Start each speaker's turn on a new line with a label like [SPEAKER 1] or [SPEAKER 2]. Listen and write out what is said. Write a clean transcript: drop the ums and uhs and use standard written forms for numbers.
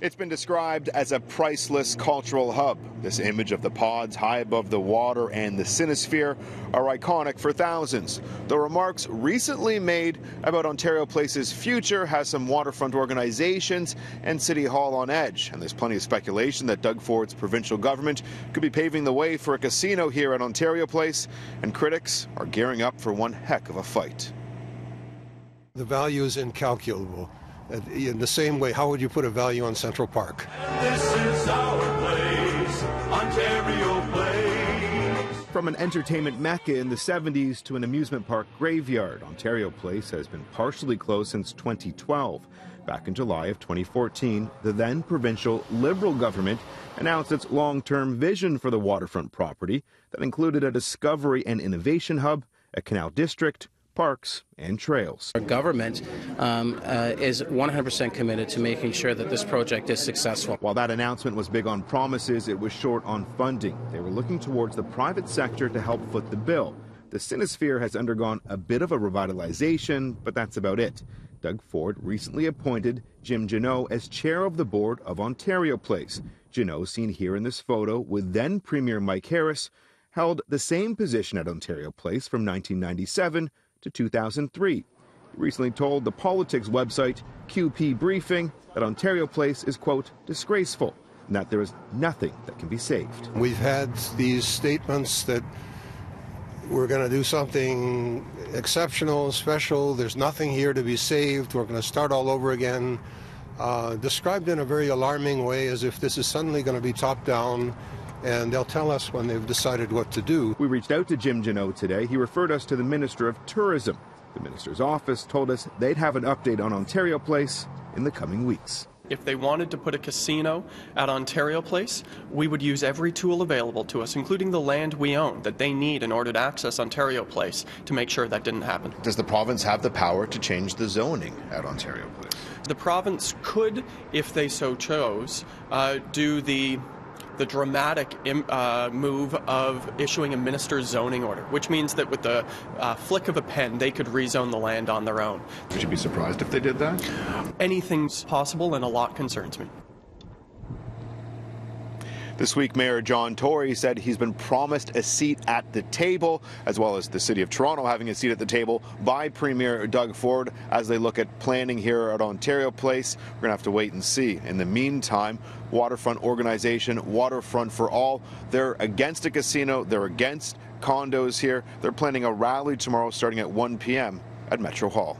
[SPEAKER 1] It's been described as a priceless cultural hub. This image of the pods high above the water and the Cinesphere are iconic for thousands. The remarks recently made about Ontario Place's future has some waterfront organizations and City Hall on edge. And there's plenty of speculation that Doug Ford's provincial government could be paving the way for a casino here at Ontario Place. And critics are gearing up for one heck of a fight.
[SPEAKER 2] The value is incalculable. In the same way, how would you put a value on Central Park?
[SPEAKER 3] This is our place, Ontario Place.
[SPEAKER 1] From an entertainment mecca in the 70s to an amusement park graveyard, Ontario Place has been partially closed since 2012. Back in July of 2014, the then provincial Liberal government announced its long-term vision for the waterfront property that included a discovery and innovation hub, a canal district, parks and trails.
[SPEAKER 4] Our government is 100% committed to making sure that this project is successful.
[SPEAKER 1] While that announcement was big on promises, it was short on funding. They were looking towards the private sector to help foot the bill. The Cinesphere has undergone a bit of a revitalization, but that's about it. Doug Ford recently appointed Jim Jeannot as chair of the board of Ontario Place. Jeannot, seen here in this photo with then Premier Mike Harris, held the same position at Ontario Place from 1997 to 2003. He recently told the politics website QP Briefing that Ontario Place is, quote, disgraceful, and that there is nothing that can be saved.
[SPEAKER 2] We've had these statements that we're going to do something exceptional, special, there's nothing here to be saved, we're going to start all over again, described in a very alarming way as if this is suddenly going to be top down, and they'll tell us when they've decided what to do.
[SPEAKER 1] We reached out to Jim Jeannot today. He referred us to the Minister of Tourism. The Minister's office told us they'd have an update on Ontario Place in the coming weeks.
[SPEAKER 5] If they wanted to put a casino at Ontario Place, we would use every tool available to us, including the land we own, that they need in order to access Ontario Place, to make sure that didn't happen.
[SPEAKER 1] Does the province have the power to change the zoning at Ontario Place?
[SPEAKER 5] The province could, if they so chose, do the dramatic move of issuing a minister's zoning order, which means that with the flick of a pen, they could rezone the land on their own.
[SPEAKER 1] Would you be surprised if they did that?
[SPEAKER 5] Anything's possible, and a lot concerns me.
[SPEAKER 1] This week, Mayor John Tory said he's been promised a seat at the table, as well as the City of Toronto having a seat at the table by Premier Doug Ford as they look at planning here at Ontario Place. We're going to have to wait and see. In the meantime, waterfront organization Waterfront for All, they're against a casino, they're against condos here. They're planning a rally tomorrow starting at 1 p.m. at Metro Hall.